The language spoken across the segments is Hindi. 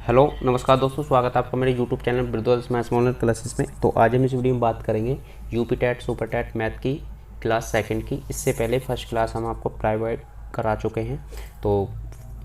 हेलो नमस्कार दोस्तों, स्वागत है आपका मेरे YouTube channel brothers maths model classes में। तो आज हम इस वीडियो में बात करेंगे UP TET super TET math की क्लास सेकंड की। इससे पहले फर्स्ट क्लास हम आपको प्रोवाइड करा चुके हैं। तो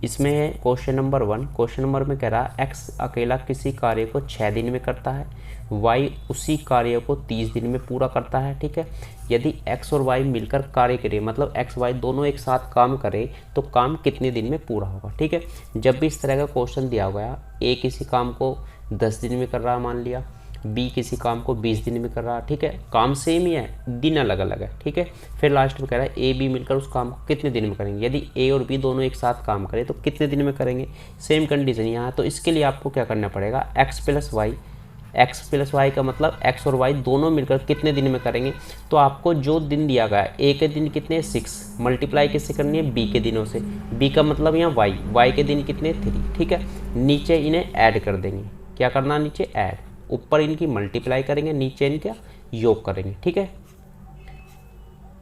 इसमें है क्वेश्चन नंबर 1। क्वेश्चन नंबर में कह रहा है एक्स अकेला किसी कार्य को 6 दिन में करता है, वाई उसी कार्य को 30 दिन में पूरा करता है। ठीक है, यदि एक्स और वाई मिलकर कार्य करे, मतलब एक्स वाई दोनों एक साथ काम करे, तो काम कितने दिन में पूरा होगा। ठीक है, जब भी इस तरह का क्वेश्चन दिया गया, ए किसी काम को 10 दिन में कर रहा है मान लिया, बी किसी काम को 20 दिन में कर रहा है। ठीक है, काम सेम ही है, दिन अलग अलग है। ठीक है, फिर लास्ट में कह रहा है ए बी मिलकर उस काम को कितने दिन में करेंगे। यदि ए और बी दोनों एक साथ काम करें तो कितने दिन में करेंगे। सेम कंडीशन यहाँ है। तो इसके लिए आपको क्या करना पड़ेगा, एक्स प्लस वाई का मतलब एक्स और वाई दोनों मिलकर कितने दिन में करेंगे। तो आपको जो दिन दिया गया है, ए के दिन कितने 6, मल्टीप्लाई किससे करनी है, बी के दिनों से। बी का मतलब यहाँ वाई के दिन कितने 3। ठीक है, नीचे इन्हें ऐड कर देंगे। क्या करना, नीचे ऐड, ऊपर इनकी मल्टीप्लाई करेंगे, नीचे इनका योग करेंगे। ठीक है,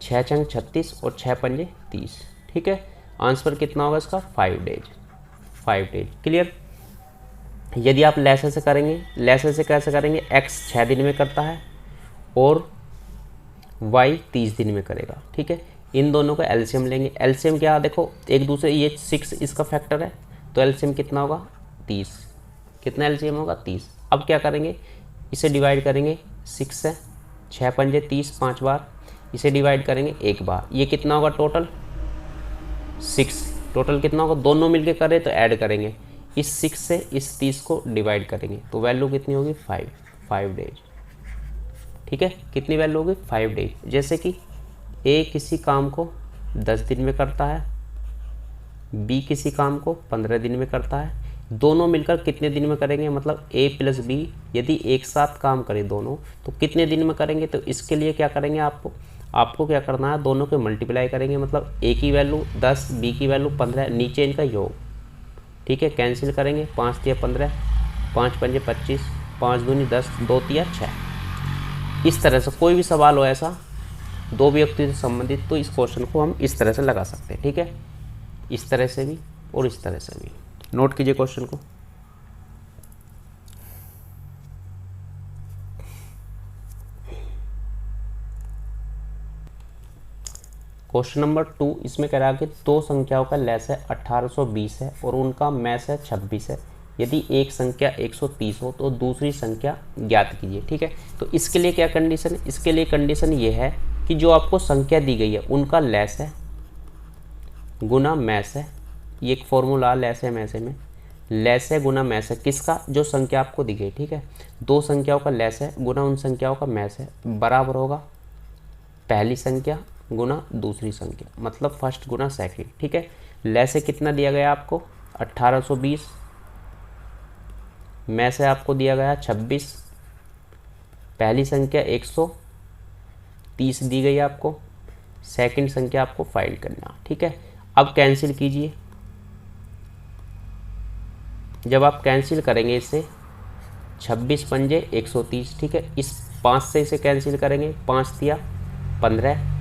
6 छंग 36 और 6 पंजे 30। ठीक है, आंसर कितना होगा इसका, 5 डेज। क्लियर। यदि आप लेसे से करेंगे, लेसे से कैसे करेंगे, एक्स 6 दिन में करता है और वाई 30 दिन में करेगा। ठीक है, इन दोनों का एलसीएम लेंगे। एलसीएम क्या, देखो एक दूसरे, ये 6 इसका फैक्टर है, तो एलसीएम कितना होगा 30। कितना एलसीएम होगा 30। अब क्या करेंगे, इसे डिवाइड करेंगे 6 से, 6 पंजे 30 5 बार, इसे डिवाइड करेंगे 1 बार। ये कितना होगा टोटल 6। टोटल कितना होगा, दोनों मिलके करें तो ऐड करेंगे, इस 6 से इस 30 को डिवाइड करेंगे तो वैल्यू कितनी होगी 5 डेज। ठीक है, कितनी वैल्यू होगी 5 डेज। जैसे कि ए किसी काम को 10 दिन में करता है, बी किसी काम को 15 दिन में करता है, दोनों मिलकर कितने दिन में करेंगे, मतलब ए प्लस बी यदि एक साथ काम करें दोनों तो कितने दिन में करेंगे। तो इसके लिए क्या करेंगे, आपको क्या करना है, दोनों के मल्टीप्लाई करेंगे, मतलब ए की वैल्यू 10, बी की वैल्यू 15, नीचे इनका योग। ठीक है, कैंसिल करेंगे, 5 तिया 15, 5 पंजे 25, 5 दूनी 10, 2 तिया 6। इस तरह से कोई भी सवाल हो ऐसा दो व्यक्ति से संबंधित, तो इस क्वेश्चन को हम इस तरह से लगा सकते हैं। ठीक है, इस तरह से भी और इस तरह से भी। नोट कीजिए क्वेश्चन को। क्वेश्चन नंबर 2, इसमें कह रहा है कि दो संख्याओं का लैस है 1820 है और उनका मैस है 26 है। यदि एक संख्या 130 हो तो दूसरी संख्या ज्ञात कीजिए। ठीक है, तो इसके लिए क्या कंडीशन है, इसके लिए कंडीशन ये है कि जो आपको संख्या दी गई है उनका लैस है गुना मैस है। ये एक फॉर्मूला लैस है मैस है में, लैस है गुना मैस है किसका, जो संख्या आपको दी गई। ठीक है, दो संख्याओं का लैस है गुना उन संख्याओं का मैस है बराबर होगा पहली संख्या गुना दूसरी संख्या, मतलब फर्स्ट गुना सेकंड। ठीक है, लैसे कितना दिया गया आपको 1820, में से आपको दिया गया 26, पहली संख्या 130 दी गई आपको, सेकंड संख्या आपको फाइंड करना। ठीक है, अब कैंसिल कीजिए। जब आप कैंसिल करेंगे इसे 26 पंजे 130। ठीक है, इस 5 से इसे कैंसिल करेंगे, 5 दिया 15,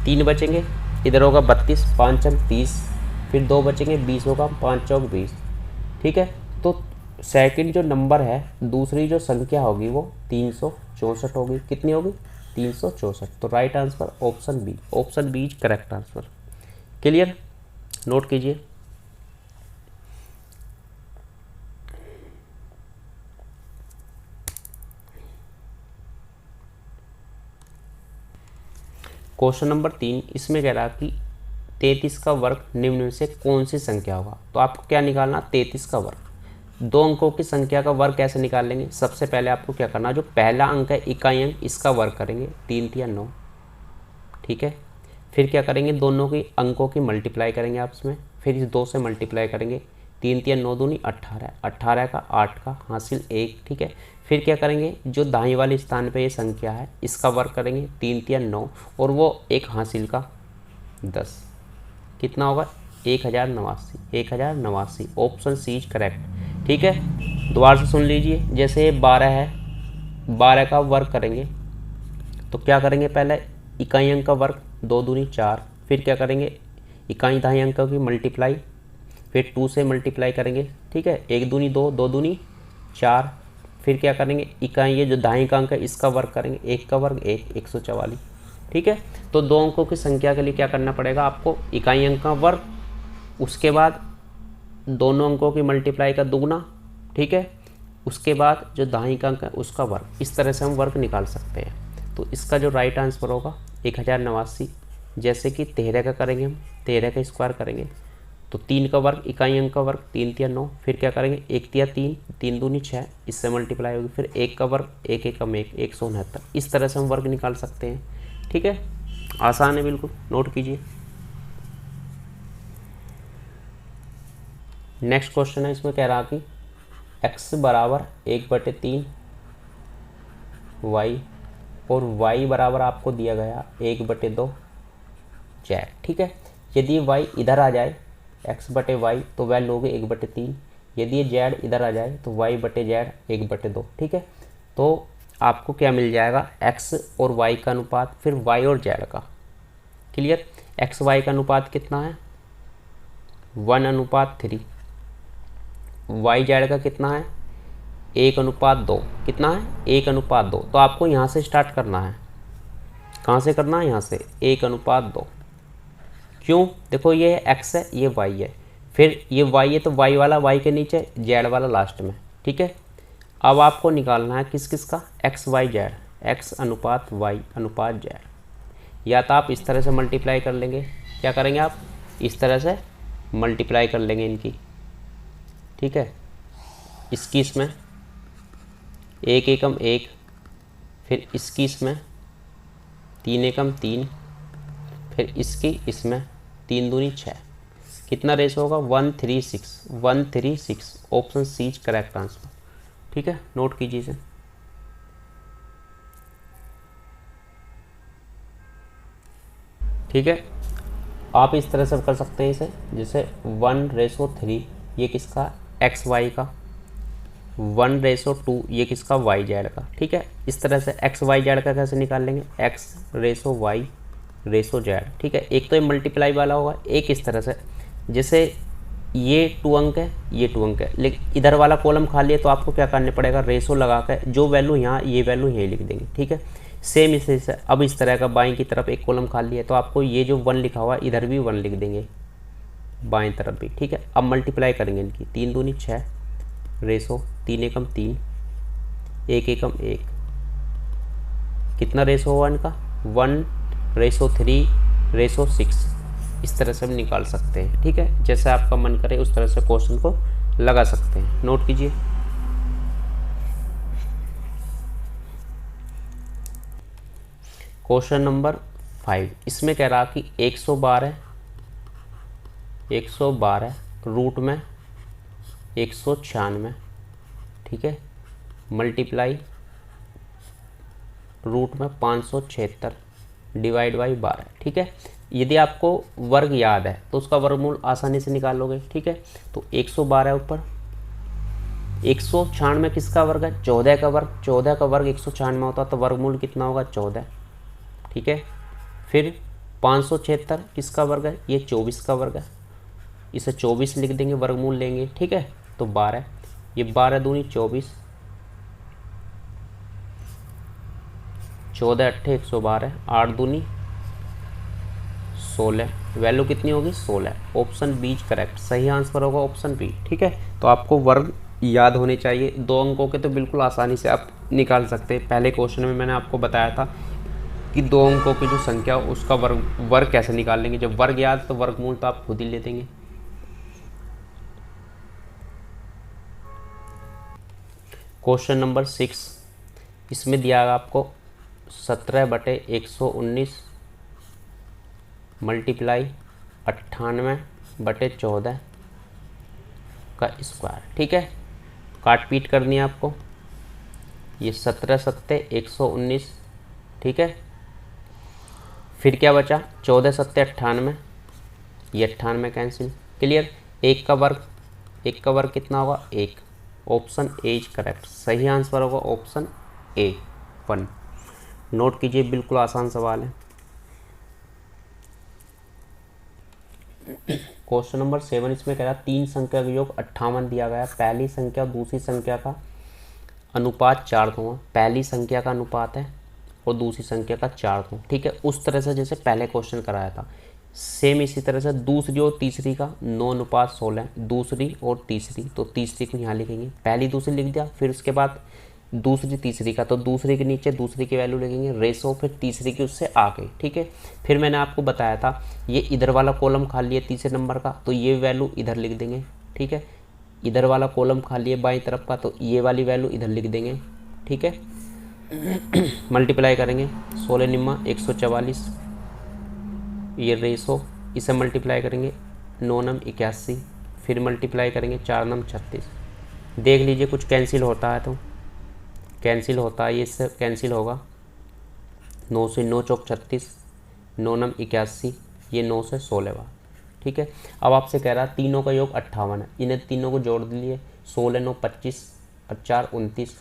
3 बचेंगे, इधर होगा 32, 5 चंग 30, फिर 2 बचेंगे 20 होगा, 5 चौक 20। ठीक है, तो सेकंड जो नंबर है, दूसरी जो संख्या होगी वो 364 होगी। कितनी होगी 364। तो right answer option B is correct answer. Clear, note कीजिए। क्वेश्चन नंबर 3, इसमें कह रहा कि 33 का वर्ग निम्न में से कौन सी संख्या होगा। तो आपको क्या निकालना, 33 का वर्ग। दो अंकों की संख्या का वर्ग कैसे निकाल लेंगे, सबसे पहले आपको क्या करना, जो पहला अंक है इकाई अंक, इसका वर्ग करेंगे, 3 तिया 9। ठीक है, फिर क्या करेंगे, दोनों की अंकों की मल्टीप्लाई करेंगे आपस में, फिर इस 2 से मल्टीप्लाई करेंगे, 3 तिया 9 दूनी 18, 18 का 8 का हासिल 1। ठीक है, फिर क्या करेंगे, जो दाएं वाले स्थान पे ये संख्या है इसका वर्ग करेंगे, 3 तिया 9 और वो एक हासिल का 10। कितना होगा 1089। Option C is correct. ठीक है, दोबारा से सुन लीजिए। जैसे ये 12 है, 12 का वर्ग करेंगे तो क्या करेंगे, पहले इकाई अंक का वर्ग, 2 दूनी 4, फिर क्या करेंगे इकाई दाई अंक की मल्टीप्लाई, फिर 2 से मल्टीप्लाई करेंगे, ठीक है, 1 दूनी 2, 2 दूनी 4, फिर क्या करेंगे इकाई, ये जो दाएं का अंक है इसका वर्ग करेंगे, 1 का वर्ग 1, 144, ठीक है। तो 2 अंकों की संख्या के लिए क्या करना पड़ेगा आपको, इकाई अंक का वर्ग, उसके बाद दोनों अंकों की मल्टीप्लाई का दुगना, ठीक है, उसके बाद जो दाएं का अंक है उसका वर्ग। इस तरह से हम वर्ग निकाल सकते हैं। तो इसका जो राइट आंसर होगा 1089। जैसे कि 13 का करेंगे हम, 13 का स्क्वायर करेंगे तो 3 का वर्ग, इकाई अंक का वर्ग 3 तिया 9, फिर क्या करेंगे 1 तिया 3, 3 दूनी 6, इससे मल्टीप्लाई होगी, फिर 1 का वर्ग, 1 एकम 1, 169। इस तरह से हम वर्ग निकाल सकते हैं, ठीक है, आसान है बिल्कुल, नोट कीजिए। नेक्स्ट क्वेश्चन है, इसमें कह रहा कि x बराबर 1/3 y और y बराबर आपको दिया गया 1/2 z, ठीक है। यदि y इधर आ जाए x/y तो वैल्यू होगी 1/3, यदि ये z इधर आ जाए तो y/z 1/2, ठीक है। तो आपको क्या मिल जाएगा, x और y का अनुपात, फिर y और z का, क्लियर। x y का अनुपात कितना है 1:3, y z का कितना है 1:2, कितना है 1:2। तो आपको यहाँ से स्टार्ट करना है, कहाँ से करना है, यहाँ से 1:2। क्यों, देखो ये x है, ये y है, फिर ये y है तो y वाला y के नीचे, z वाला लास्ट में, ठीक है। अब आपको निकालना है किस किस का, x y z, x अनुपात y अनुपात z। या तो आप इस तरह से मल्टीप्लाई कर लेंगे, क्या करेंगे आप इस तरह से मल्टीप्लाई कर लेंगे इनकी, ठीक है, इसकी इसमें 1 एकम 1, फिर इसकी इसमें 3 एकम 3, फिर इसकी इसमें 3 दूनी 6, कितना रेशो होगा 136, 136, option C is correct answer, ठीक है, नोट कीजिए इसे। ठीक है, आप इस तरह से कर सकते हैं इसे, जैसे 1:3 ये किसका एक्स वाई का, 1:2 ये किसका वाई जेड का, ठीक है। इस तरह से एक्स वाई जेड का कैसे निकाल लेंगे, x/y/z, ठीक है। एक तो ये मल्टीप्लाई वाला होगा, एक इस तरह से, जैसे ये 2 अंक है, ये 2 अंक है, लेकिन इधर वाला कॉलम खाली है तो आपको क्या करना पड़ेगा, रेशो लगा कर जो वैल्यू यहाँ, ये वैल्यू यहीं लिख देंगे, ठीक है। सेम इसे से अब इस तरह का बाएं की तरफ एक कॉलम खाली है तो आपको ये जो 1 लिखा हुआ है इधर भी 1 लिख देंगे, बाएं तरफ भी, ठीक है। अब मल्टीप्लाई करेंगे इनकी, 3 दूनी 6, रेशो 3 एकम 3, 1 एकम 1, कितना रेशो हुआ इनका 1:3:6, इस तरह से हम निकाल सकते हैं, ठीक है। जैसे आपका मन करे उस तरह से क्वेश्चन को लगा सकते हैं, नोट कीजिए। क्वेश्चन नंबर 5, इसमें कह रहा कि 112 रूट में 196, ठीक है, मल्टीप्लाई रूट में 576 डिवाइड बाई 12, ठीक है। यदि आपको वर्ग याद है तो उसका वर्गमूल आसानी से निकाल लोगे, ठीक है। तो 112 ऊपर 196 किसका वर्ग है, 14 का वर्ग, 14 का वर्ग 196 होता तो वर्गमूल कितना होगा 14, ठीक है। फिर 576 किसका वर्ग है, ये 24 का वर्ग है, इसे 24 लिख देंगे, वर्गमूल लेंगे, ठीक है। तो 12, ये 12 दूनी 24, 14 अट्ठे 112, 8 दूनी 16, वैल्यू कितनी होगी 16, ऑप्शन बी इज करेक्ट, सही आंसर होगा ऑप्शन बी, ठीक है। तो आपको वर्ग याद होने चाहिए, 2 अंकों के तो बिल्कुल आसानी से आप निकाल सकते हैं। पहले क्वेश्चन में मैंने आपको बताया था कि 2 अंकों की जो संख्या उसका वर्ग कैसे निकाल लेंगे, जब वर्ग याद तो वर्गमूल तो आप खुद ही ले देंगे। क्वेश्चन नंबर 6, इसमें दिया है आपको 17/119 मल्टीप्लाई 98/14 का स्क्वायर, ठीक है। काट पीट करनी है आपको, ये 17 सत्ते 119, ठीक है। फिर क्या बचा 14 सत्ते 98, ये 98 कैंसिल, क्लियर। 1 का वर्ग कितना होगा 1, ऑप्शन ए इज करेक्ट, सही आंसर होगा ऑप्शन ए 1, नोट कीजिए, बिल्कुल आसान सवाल है। क्वेश्चन नंबर 7 इसमें कह रहा है 3 संख्या का योग 58 दिया गया। पहली संख्या और दूसरी संख्या का अनुपात 4 है। पहली संख्या का अनुपात है और दूसरी संख्या का 4 ठीक है। उस तरह से जैसे पहले क्वेश्चन कराया था, सेम इसी तरह से दूसरी और तीसरी का 9:16, दूसरी और तीसरी, तो तीसरी को यहाँ लिखेंगे, पहली दूसरी लिख दिया। फिर उसके बाद दूसरी तीसरी का, तो दूसरी के नीचे दूसरी की वैल्यू लिखेंगे रेशो, फिर तीसरी की उससे आ गई, ठीक है। फिर मैंने आपको बताया था ये इधर वाला कॉलम खाली है तीसरे नंबर का, तो ये वैल्यू इधर लिख देंगे, ठीक है। इधर वाला कॉलम खाली है बाईं तरफ का, तो ये वाली वैल्यू इधर लिख देंगे, ठीक है। मल्टीप्लाई करेंगे 16 निम्मा 144, ये रेशो, इसे मल्टीप्लाई करेंगे 9 नम 81, फिर मल्टीप्लाई करेंगे 4 नम 36। देख लीजिए कुछ कैंसिल होता है तो कैंसिल होता है, ये इससे कैंसिल होगा। 9 से 9 चौक 36, 9 नम 81, ये 9 से 16 बार, ठीक है। अब आपसे कह रहा है तीनों का योग 58 है, इन्हें तीनों को जोड़ दिए, 16 9 25 और 4 29,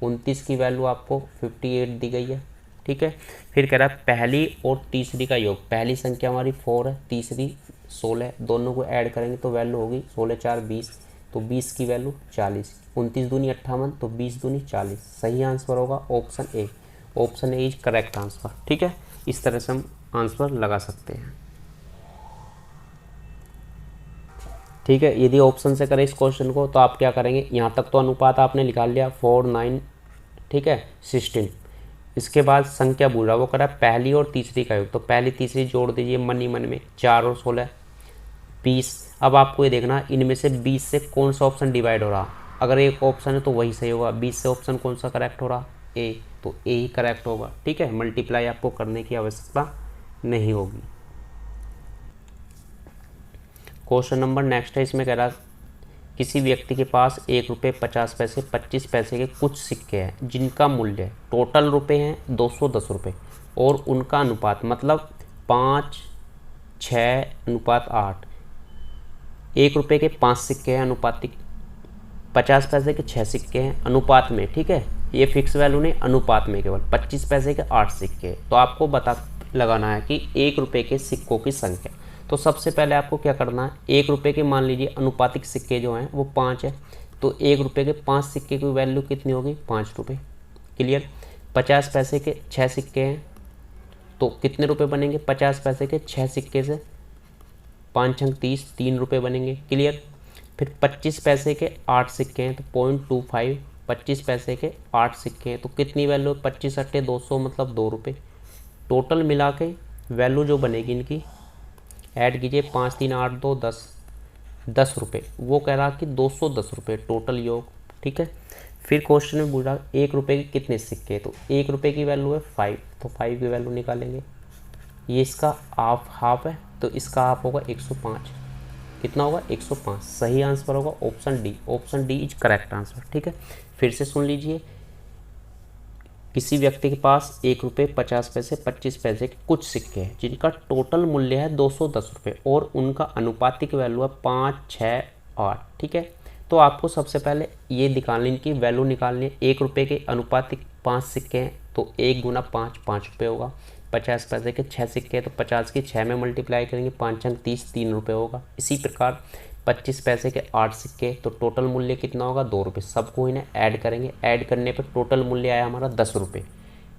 29 की वैल्यू आपको 58 दी गई है, ठीक है। फिर कह रहा है पहली और तीसरी का योग, पहली संख्या हमारी 4 है, तीसरी 16, दोनों को ऐड करेंगे तो वैल्यू होगी 16 4 20, तो 20 की वैल्यू 40, 29 दूनी 58, तो 20 दूनी 40। सही आंसर होगा option A. Option A is correct answer, ठीक है। इस तरह से हम आंसर लगा सकते हैं, ठीक है। यदि ऑप्शन से करें इस क्वेश्चन को तो आप क्या करेंगे, यहाँ तक तो अनुपात आपने निकाल लिया 4 9, ठीक है 16। इसके बाद संख्या बोल रहा वो करा पहली और तीसरी का योग, तो पहली तीसरी जोड़ दीजिए मन ही मन में, 4 और 16 20। अब आपको ये देखना इनमें से 20 से कौन सा ऑप्शन डिवाइड हो रहा, अगर एक ऑप्शन है तो वही सही होगा। 20 से ऑप्शन कौन सा करेक्ट हो रहा, ए, तो ए ही करेक्ट होगा, ठीक है। मल्टीप्लाई आपको करने की आवश्यकता नहीं होगी। क्वेश्चन नंबर नेक्स्ट है, इसमें कह रहा किसी व्यक्ति के पास 1 रुपये 50 पैसे 25 पैसे के कुछ सिक्के हैं जिनका मूल्य टोटल रुपए हैं 210 रुपये और उनका अनुपात मतलब 5 6 अनुपात 8। 1 रुपये के 5 सिक्के हैं अनुपातिक, 50 पैसे के 6 सिक्के हैं अनुपात में, ठीक है। ये फिक्स वैल्यू नहीं, अनुपात में केवल 25 पैसे के 8 सिक्के। तो आपको बता लगाना है कि 1 रुपये के सिक्कों की संख्या। तो सबसे पहले आपको क्या करना है, 1 रुपये के मान लीजिए अनुपातिक सिक्के जो हैं वो 5 है, तो 1 रुपये के 5 सिक्के की वैल्यू कितनी होगी, 5 रुपये, क्लियर। 50 पैसे के 6 सिक्के हैं तो कितने रुपए बनेंगे, 50 पैसे के 6 सिक्के से 5 छंग 30, 3 रुपये बनेंगे, क्लियर। फिर 25 पैसे के 8 सिक्के हैं तो 0.25, 25 पैसे के 8 सिक्के हैं तो कितनी वैल्यू, 25 अट्टे 200 मतलब 2 रुपये। टोटल मिला के वैल्यू जो बनेगी इनकी ऐड कीजिए, 5 3 8 2 10, 10 रुपये। वो कह रहा कि 210 रुपये टोटल योग, ठीक है। फिर क्वेश्चन में बोल रहा 1 रुपये के कितने सिक्के, तो 1 रुपये की वैल्यू है 5, तो 5 की वैल्यू निकालेंगे। ये इसका हाफ है तो इसका हाफ होगा 105, कितना होगा 105। सही आंसर होगा option D. Option D is correct answer, ठीक है। फिर से सुन लीजिए, किसी व्यक्ति के पास 1 रुपये 50 पैसे 25 पैसे के कुछ सिक्के हैं जिनका टोटल मूल्य है 210 रुपये और उनका अनुपातिक वैल्यू है 5 6 8, ठीक है। तो आपको सबसे पहले ये निकालनी, इनकी वैल्यू निकालनी है। 1 रुपये के अनुपातिक 5 सिक्के हैं तो 1 गुना 5 5 रुपये होगा। 50 पैसे के 6 सिक्के हैं तो 50 की 6 में मल्टीप्लाई करेंगे, 5 छंग 30, 3 रुपये होगा। इसी प्रकार 25 पैसे के 8 सिक्के तो टोटल मूल्य कितना होगा, 2 रुपये। सबको इन्हें ऐड करेंगे, ऐड करने पर टोटल मूल्य आया हमारा 10 रुपये,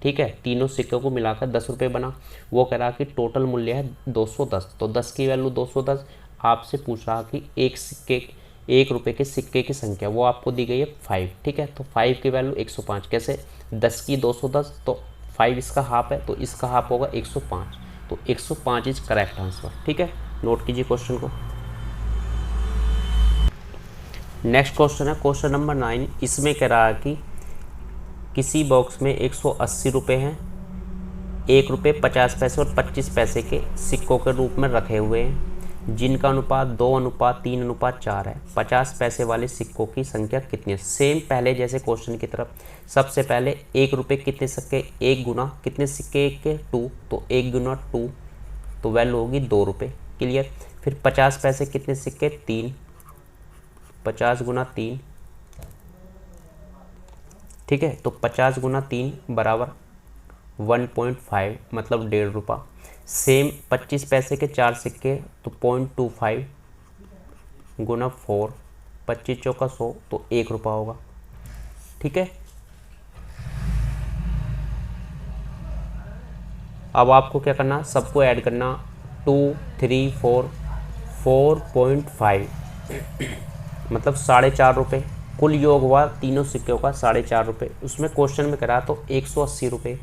ठीक है। तीनों सिक्कों को मिलाकर 10 रुपये बना। वो कह रहा कि टोटल मूल्य है 210, तो 10 की वैल्यू 210। आपसे पूछ रहा कि 1 रुपये के सिक्के की संख्या, वो आपको दी गई है 5, ठीक है। तो 5 की वैल्यू 105, कैसे, 10 की 210 तो 5 इसका हाफ है तो इसका हाफ होगा 105, तो 105 इज करेक्ट आंसर, ठीक है। नोट कीजिए क्वेश्चन को। नेक्स्ट क्वेश्चन है क्वेश्चन नंबर 9। इसमें कह रहा है कि किसी बॉक्स में 180 रुपये हैं, 1 रुपये 50 पैसे और 25 पैसे के सिक्कों के रूप में रखे हुए हैं जिनका अनुपात 2:3:4 है। 50 पैसे वाले सिक्कों की संख्या कितनी है। सेम पहले जैसे क्वेश्चन की तरफ, सबसे पहले 1 रुपये कितने सिक्के, 1 गुना कितने सिक्के के 2, तो 1 गुना 2 तो वैल्यू होगी 2 रुपये, क्लियर। फिर 50 पैसे कितने सिक्के, 3, 50 गुना 3, ठीक है। तो 50 गुना 3 बराबर 1.5 मतलब 1.5 रुपये। सेम 25 पैसे के 4 सिक्के तो 0.25 गुना 4, 25 चौका 100 तो 1 रुपया होगा। ठीक है, अब आपको क्या करना, सबको ऐड करना, 2, 3, 4, 4.5 मतलब 4.5 रुपये कुल योग हुआ तीनों सिक्कों का 4.5 रुपये। उसमें क्वेश्चन में करा तो 180 रुपये,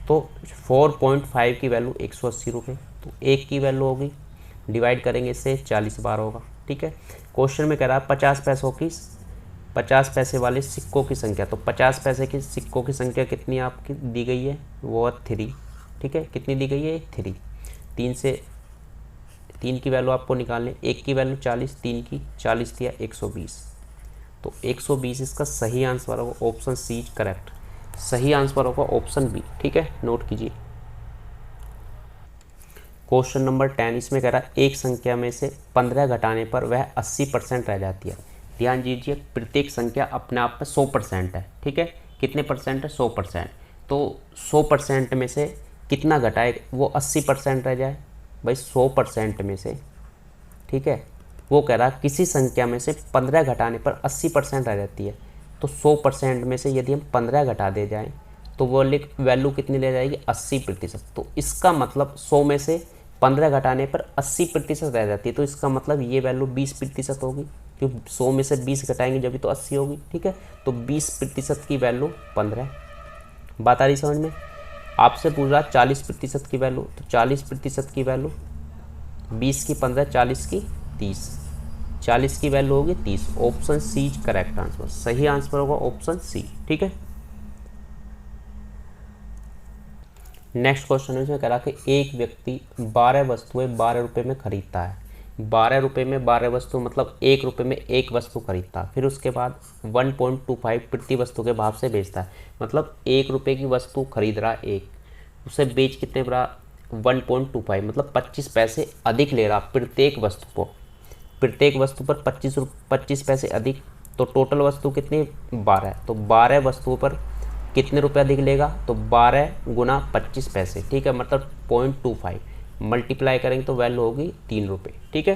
तो 4.5 की वैल्यू 180 रुपये, तो 1 की वैल्यू होगी, डिवाइड करेंगे इससे 40 बार होगा। ठीक है, क्वेश्चन में कह रहा है 50 पैसे वाले सिक्कों की संख्या, तो 50 पैसे के सिक्कों की संख्या कितनी आपकी दी गई है, वो है 3। ठीक है, कितनी दी गई है, 3। 3 की वैल्यू आपको निकालने, 1 की वैल्यू 40, 3 की 40 दिया 120, तो 120 इसका सही आंसर होगा, ऑप्शन सी करेक्ट, सही आंसर होगा ऑप्शन बी। ठीक है, नोट कीजिए। क्वेश्चन नंबर 10 इसमें कह रहा है एक संख्या में से 15 घटाने पर वह 80% रह जाती है। ध्यान दीजिए, प्रत्येक संख्या अपने आप में 100% है। ठीक है, कितने परसेंट है, 100%, तो 100% में से कितना घटाए वो 80% रह जाए, भाई 100% में से। ठीक है, वो कह रहा है किसी संख्या में से 15 घटाने पर 80% रह जाती है, तो 100% में से यदि हम 15 घटा दे जाएं तो वो वैल्यू कितनी ले जाएगी, 80%। तो इसका मतलब 100 में से 15 घटाने पर 80% रह जाती है, तो इसका मतलब ये वैल्यू 20% होगी, क्योंकि 100 में से 20 घटाएंगे जब भी तो 80 होगी। ठीक है, तो 20% की वैल्यू 15। बात आ रही समझ में। आपसे पूछ रहा 40% की वैल्यू, तो 40% की वैल्यू 20 की 15, 40 की 30, 40 की वैल्यू होगी 30। ऑप्शन सी करेक्ट आंसर, सही आंसर होगा ऑप्शन सी। ठीक है, नेक्स्ट क्वेश्चन इसमें कह रहा कि एक व्यक्ति 12 वस्तुएं 12 रुपये में खरीदता है। 12 रुपये में 12 वस्तु मतलब 1 रुपये में 1 वस्तु खरीदता है, फिर उसके बाद 1.25 प्रति वस्तु के भाव से बेचता है। मतलब 1 रुपये की वस्तु खरीद रहा एक, उसे बेच कितने रहा, 1.25 मतलब 25 पैसे अधिक ले रहा प्रत्येक वस्तु को, प्रत्येक वस्तु पर 25 पैसे अधिक, तो टोटल वस्तु कितनी, 12, तो 12 वस्तुओं पर कितने रुपए अधिक लेगा, तो 12 गुना 25 पैसे। ठीक है, मतलब 0.25 मल्टीप्लाई करेंगे तो वैल्यू होगी 3 रुपये। ठीक है,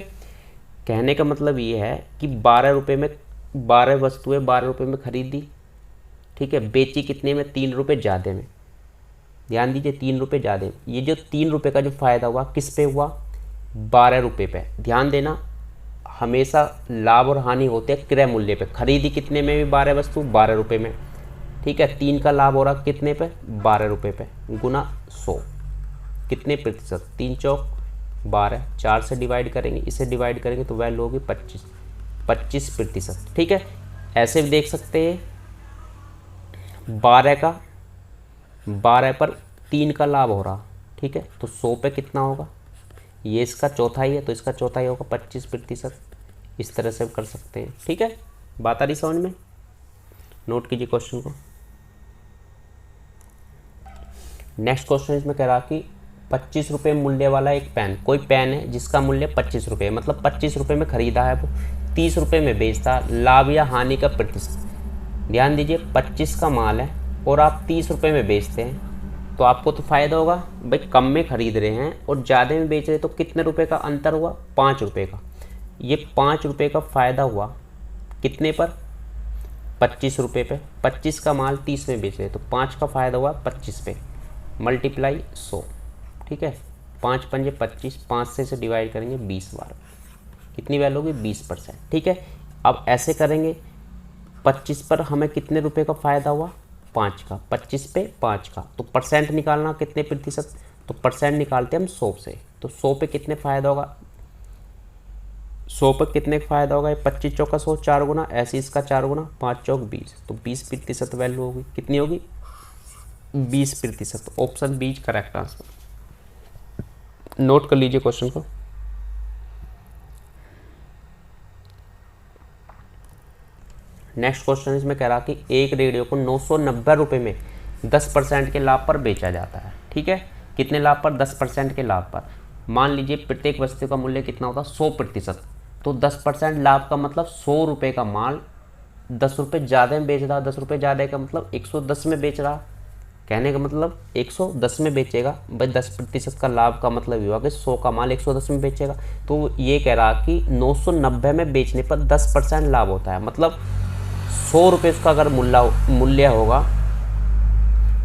कहने का मतलब ये है कि 12 रुपये में 12 वस्तुएं 12 रुपये में खरीदी। ठीक है, बेची कितने में, 3 रुपये ज़्यादा में। ध्यान दीजिए, 3 रुपये ज़्यादा। ये जो 3 रुपये का जो फ़ायदा हुआ किस पे हुआ, 12 रुपये पे। ध्यान देना, हमेशा लाभ और हानि होते हैं क्रय मूल्य पे। खरीदी कितने में भी 12 वस्तु, 12 रुपये में। ठीक है, 3 का लाभ हो रहा कितने पे, 12 रुपये पे, गुना 100 कितने प्रतिशत, 3 चौक 12, 4 से डिवाइड करेंगे, इसे डिवाइड करेंगे तो वैल्यू होगी 25%। ठीक है, ऐसे भी देख सकते हैं 12 पर 3 का लाभ हो रहा। ठीक है, तो 100 पे कितना होगा, ये इसका चौथाई है तो इसका चौथाई होगा 25%। इस तरह से कर सकते हैं। ठीक है, बात आ रही समझ में, नोट कीजिए क्वेश्चन को। नेक्स्ट क्वेश्चन इसमें कह रहा कि 25 रुपये मूल्य वाला एक पेन, कोई पेन है जिसका मूल्य 25 रुपये, मतलब 25 रुपये में खरीदा है वो, 30 रुपये में बेचता, लाभ या हानि का प्रतिशत। ध्यान दीजिए, 25 का माल है और आप 30 रुपये में बेचते हैं, तो आपको तो फ़ायदा होगा, भाई कम में खरीद रहे हैं और ज़्यादा में बेच रहे हैं, तो कितने रुपये का अंतर हुआ, 5 रुपये का। ये 5 रुपये का फ़ायदा हुआ कितने पर, 25 रुपये पे। 25 का माल 30 में बेच रहे, तो 5 का फ़ायदा हुआ 25 पे, मल्टीप्लाई 100। ठीक है, 5 पंजे 25, 5 से डिवाइड करेंगे 20 बार, कितनी वैल्यू होगी, 20%। ठीक है, अब ऐसे करेंगे, 25 पर हमें कितने रुपए का फ़ायदा हुआ, 5 का, 25 पे 5 का, तो परसेंट निकालना कितने प्रतिशत, तो परसेंट निकालते हैं हम 100 से, तो 100 पे कितने फ़ायदा होगा, 100 पर कितने का फ़ायदा होगा, 25 चौका 100, 4 गुना, ऐसे इसका 4 गुना, 5 चौक 20, तो 20% वैल्यू होगी, कितनी होगी, 20%। Option B correct answer. Note कर लीजिए क्वेश्चन को। नेक्स्ट क्वेश्चन इसमें कह रहा कि एक रेडियो को 990 रुपये में 10% के लाभ पर बेचा जाता है। ठीक है, कितने लाभ पर, 10% के लाभ पर। मान लीजिए प्रत्येक वस्तु का मूल्य कितना होता है, 100%, तो 10% लाभ का मतलब 100 रुपये का माल 10 रुपये ज़्यादा में बेच रहा, 10 रुपये ज़्यादा का मतलब 110 में बेच रहा। कहने का मतलब 110 में बेचेगा भाई, 10% का लाभ का मतलब ये हुआ कि 100 का माल 110 में बेचेगा। तो ये कह रहा कि 990 में बेचने पर 10% लाभ होता है, मतलब 100 रुपये उसका अगर मूल्य होगा,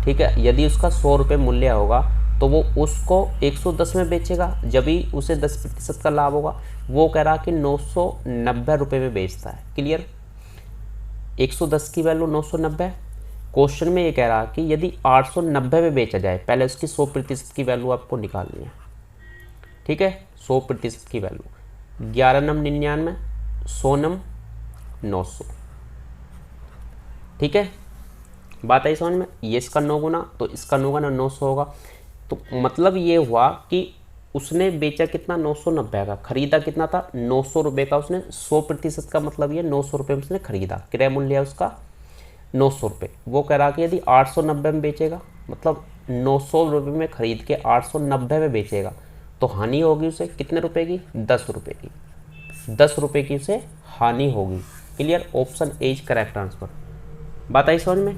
ठीक है, यदि उसका 100 रुपये मूल्य होगा तो वो उसको 110 में बेचेगा, जब ही उसे 10% का लाभ होगा। वो कह रहा कि 990 रुपये में बेचता है। क्लियर? 110 की वैल्यू 990। क्वेश्चन में ये कह रहा कि यदि 890 में बेचा जाए, पहले उसकी 100% की वैल्यू आपको निकालनी है, ठीक है। 100% की वैल्यू 11 नम 99, 100 नम 900, ठीक है। बात आई समझ में? ये इसका 9 गुना तो इसका 9 गुना 900 होगा। तो मतलब ये हुआ कि उसने बेचा कितना, 990 का, खरीदा कितना था, 900 रुपये का। उसने 100% का मतलब ये 900 रुपये में उसने खरीदा, क्रय मूल्य है उसका 900 रुपये। वो कह रहा कि यदि 890 में बेचेगा, मतलब 900 रुपये में खरीद के 890 में बेचेगा, तो हानि होगी उसे कितने रुपए की, 10 रुपये की। 10 रुपये की उसे हानि होगी। Clear? Option A is correct answer. बात आई समझ में?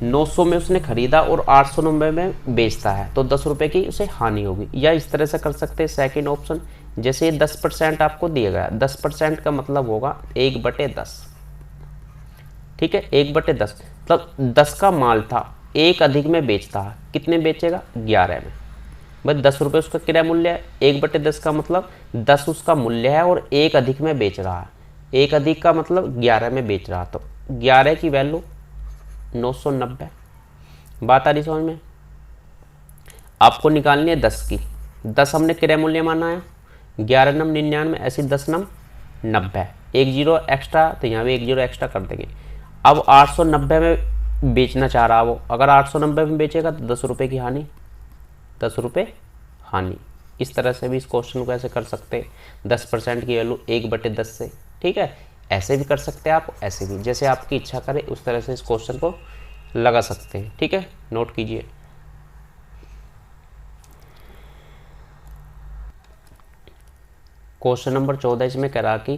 900 में उसने खरीदा और 890 में बेचता है, तो 10 रुपये की उसे हानि होगी। या इस तरह से कर सकते हैं सेकेंड ऑप्शन, जैसे 10% आपको दिया गया, 10% का मतलब होगा 1/10, ठीक है। 1/10 मतलब 10 का माल था, 1 अधिक में बेचता है, कितने बेचेगा, 11 में। भाई 10 रुपये उसका किराया मूल्य है, 1/10 का मतलब 10 उसका मूल्य है और 1 अधिक में बेच रहा है। 1 अधिक का मतलब 11 में बेच रहा, तो 11 की वैल्यू 990। बात आ रही समझ में? आपको निकालनी है 10 की। 10 हमने क्रय मूल्य माना है, 11 नम 99, ऐसी 10 नम 90, 1 जीरो एक्स्ट्रा, तो यहाँ भी 1 जीरो एक्स्ट्रा कर देंगे। अब 890 में बेचना चाह रहा वो, अगर 890 में बेचेगा तो 10 रुपये की हानि, 10 रुपये हानि। इस तरह से भी इस क्वेश्चन को ऐसे कर सकते हैं, 10% की वैल्यू 1/10 से, ठीक है। ऐसे भी कर सकते हैं आप, ऐसे भी, जैसे आपकी इच्छा करे उस तरह से इस क्वेश्चन को लगा सकते हैं, ठीक है। नोट कीजिए। क्वेश्चन नंबर 14 इसमें कह रहा कि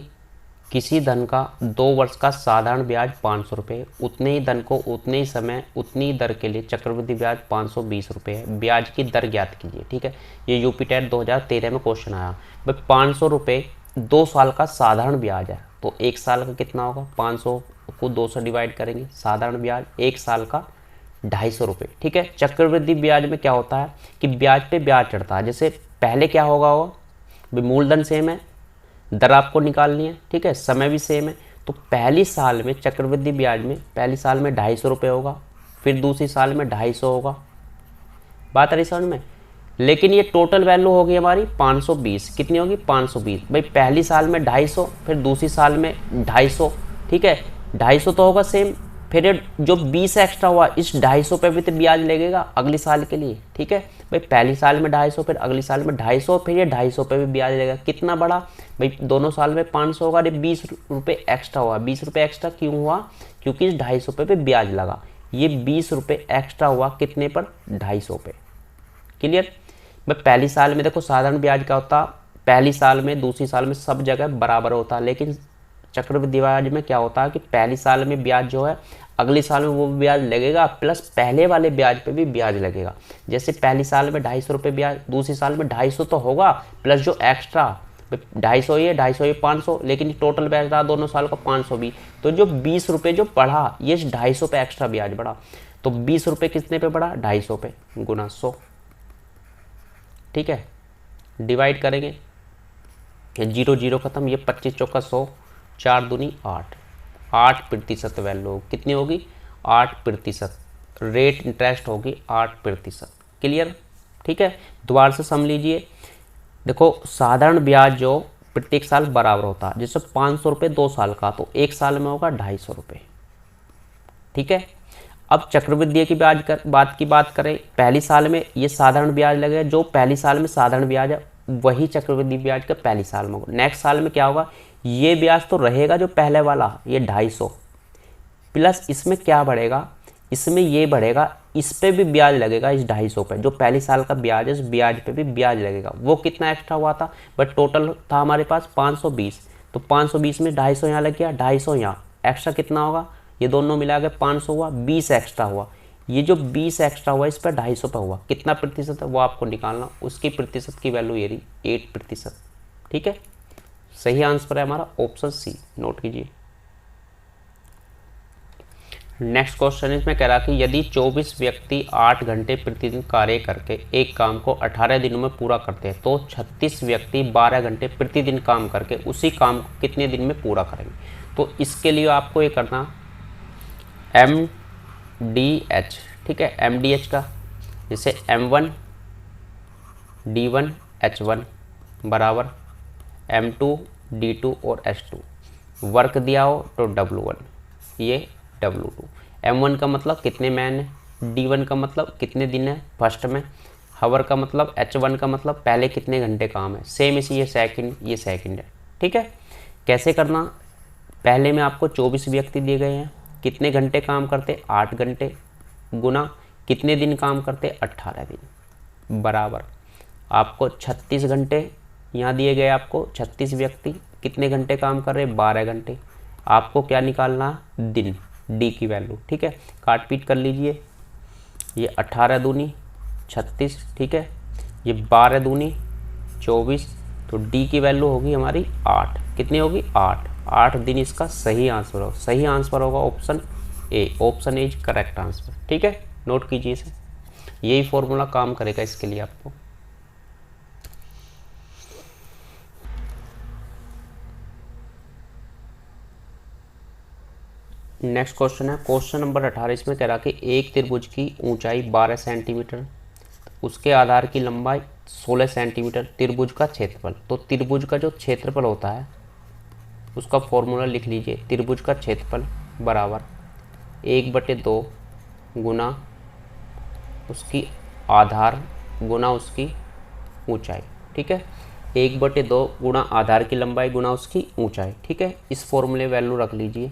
किसी धन का 2 वर्ष का साधारण ब्याज 500 रुपये, उतने ही धन को उतने ही समय उतनी दर के लिए चक्रवृद्धि ब्याज 520 रुपये है, ब्याज की दर ज्ञात कीजिए, ठीक है। ये यूपी टेट 2013 में क्वेश्चन आया। भाई 500 रुपये 2 साल का साधारण ब्याज है, तो 1 साल का कितना होगा, 500 को 2 से डिवाइड करेंगे, साधारण ब्याज 1 साल का 250 रुपये, ठीक है। चक्रवृद्धि ब्याज में क्या होता है कि ब्याज पे ब्याज चढ़ता है। जैसे पहले क्या होगा, वो मूलधन सेम है, दर आपको निकालनी है, ठीक है, समय भी सेम है। तो पहली साल में चक्रवृद्धि ब्याज में पहली साल में 250 रुपये होगा, फिर दूसरी साल में 250 होगा। बात आ रही समझ में? लेकिन ये टोटल वैल्यू होगी हमारी 520। कितनी होगी, 520। भाई पहली साल में 250, फिर दूसरी साल में 250, ठीक है। 250 तो होगा सेम, फिर ये जो 20 एक्स्ट्रा हुआ, इस 250 पे भी तो ब्याज लगेगा अगली साल के लिए, ठीक है। भाई पहली साल में 250, फिर अगली साल में 250, फिर ये 250 पे भी ब्याज लगेगा। कितना बड़ा, भाई दोनों साल में 500 होगा, ये 20 रुपये एक्स्ट्रा हुआ। 20 रुपये एक्स्ट्रा क्यों हुआ, क्योंकि इस 250 पे ब्याज लगा। ये 20 रुपये एक्स्ट्रा हुआ कितने पर, 250 पे। क्लियर? भाई पहली साल में देखो साधारण ब्याज क्या होता, पहली साल में दूसरी साल में सब जगह बराबर होता है, लेकिन चक्रवृद्धि ब्याज में क्या होता है कि पहली साल में ब्याज जो है अगली साल में वो ब्याज लगेगा, प्लस पहले वाले ब्याज पे भी ब्याज लगेगा। जैसे पहली साल में 250 रुपये ब्याज, दूसरी साल में 250 तो होगा, प्लस जो एक्स्ट्रा 250 ये 250 ये 500, लेकिन टोटल ब्याज रहा दोनों साल का 520। तो जो 20 रुपये जो बढ़ा, ये 250 पे एक्स्ट्रा ब्याज बढ़ा। तो 20 रुपये कितने पे बढ़ा, 250 पे, गुना 100, ठीक है। डिवाइड करेंगे, 0 0 खत्म, ये 25 चौका 100, 4 दूनी 8, 8% वैल्यू कितनी होगी, 8%। रेट इंटरेस्ट होगी 8%। क्लियर? ठीक है। दोबारा से समझ लीजिए, देखो साधारण ब्याज जो प्रत्येक साल बराबर होता है, जैसे 500 रुपये 2 साल का, तो 1 साल में होगा 250 रुपये, ठीक है। अब चक्रवृद्धि की बात करें, पहली साल में ये साधारण ब्याज लगेगा, जो पहली साल में साधारण ब्याज है वही चक्रवृद्धि ब्याज का पहली साल में होगा। नेक्स्ट साल में क्या होगा, ये ब्याज तो रहेगा जो पहले वाला, ये 250, प्लस इसमें क्या बढ़ेगा, इसमें ये बढ़ेगा, इस पे भी ब्याज लगेगा, इस 250 पे जो पहली साल का ब्याज है, इस ब्याज पे भी ब्याज लगेगा। वो कितना एक्स्ट्रा हुआ था, बट टोटल था हमारे पास 520, तो 520 में 250 यहाँ लग गया, 250 यहाँ एक्स्ट्रा कितना होगा, ये दोनों मिला के 500 हुआ, 20 एक्स्ट्रा हुआ। ये जो 20 एक्स्ट्रा हुआ इस पर 250 पे हुआ, कितना प्रतिशत है वो आपको निकालना, उसकी प्रतिशत की वैल्यू ये रही 8%। ठीक है, सही आंसर है हमारा ऑप्शन सी, नोट कीजिए। नेक्स्ट क्वेश्चन इसमें कह रहा कि यदि 24 व्यक्ति 8 घंटे प्रतिदिन कार्य करके एक काम को 18 दिनों में पूरा करते हैं, तो 36 व्यक्ति 12 घंटे प्रतिदिन काम करके उसी काम को कितने दिन में पूरा करेंगे। तो इसके लिए आपको ये करना MDH, ठीक है, MDH का जैसे M1 D1 H1 बराबर M2 D2 और H2, वर्क दिया हो तो W1 ये W2। M1 का मतलब कितने मैन है, D1 का मतलब कितने दिन है फर्स्ट में, हावर का मतलब H1 का मतलब पहले कितने घंटे काम है, सेम इसी ये सेकंड है। ठीक है, कैसे करना, पहले में आपको 24 व्यक्ति दिए गए हैं, कितने घंटे काम करते 8 घंटे, गुना कितने दिन काम करते 18 दिन, बराबर आपको 36 घंटे यहाँ दिए गए, आपको 36 व्यक्ति कितने घंटे काम कर रहे 12 घंटे, आपको क्या निकालना दिन, डी की वैल्यू। ठीक है, काट पीट कर लीजिए, ये 18 दूनी 36, ठीक है, ये 12 दूनी 24, तो डी की वैल्यू होगी हमारी 8, कितनी होगी 8 दिन इसका सही आंसर होगा। सही आंसर होगा option A, option A is correct answer. ठीक है, नोट कीजिए इसे, यही फॉर्मूला काम करेगा इसके लिए आपको। नेक्स्ट क्वेश्चन है क्वेश्चन नंबर 18, इसमें कह रहा कि एक त्रिभुज की ऊंचाई 12 सेंटीमीटर, उसके आधार की लंबाई 16 सेंटीमीटर, त्रिभुज का क्षेत्रफल। तो त्रिभुज का जो क्षेत्रफल होता है उसका फॉर्मूला लिख लीजिए, त्रिभुज का क्षेत्रफल बराबर 1/2 गुना उसकी आधार गुना उसकी ऊंचाई। ठीक है, 1/2 गुना आधार की लंबाई गुना उसकी ऊंचाई। ठीक है, इस फॉर्मूले वैल्यू रख लीजिए,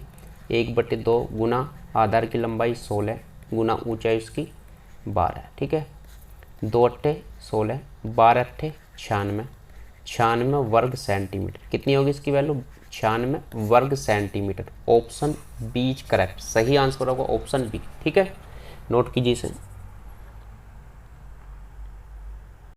1/2 गुना आधार की लंबाई 16 गुना ऊंचाई उसकी 12। ठीक है, 2 अट्ठे 16, 12 अट्ठे 96, 96 वर्ग सेंटीमीटर, कितनी होगी इसकी वैल्यू 96 वर्ग centimetre. Option B is correct, सही आंसर होगा ऑप्शन बी। ठीक है, नोट कीजिए इसे।